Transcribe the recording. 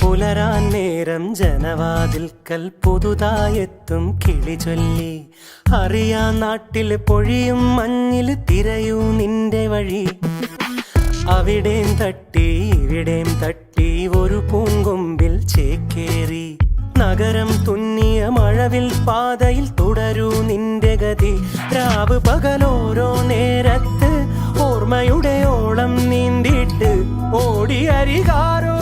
പുലരാൻ നേരം ജനവാതിൽക്കൽ പുതുതായെത്തും കിളി ചൊല്ലി. അറിയാ നാട്ടിൽ പൊഴിയും മഞ്ഞിൽ തിരയൂ നിന്റെ വഴി. അവിടേം തട്ടി ഇവിടേം തട്ടി ഒരു പൂങ്കൊമ്പിൽ ചേക്കേറി. നഗരം തുന്നിയ മഴവിൽ പാതയിൽ തുടരൂ നിന്റെ ഗതി. രാവ് പകലോരോ നേരത്ത് ഓർമ്മയുടെ ഓളം നീന്തിയിട്ട് ഓടി അരികാരോ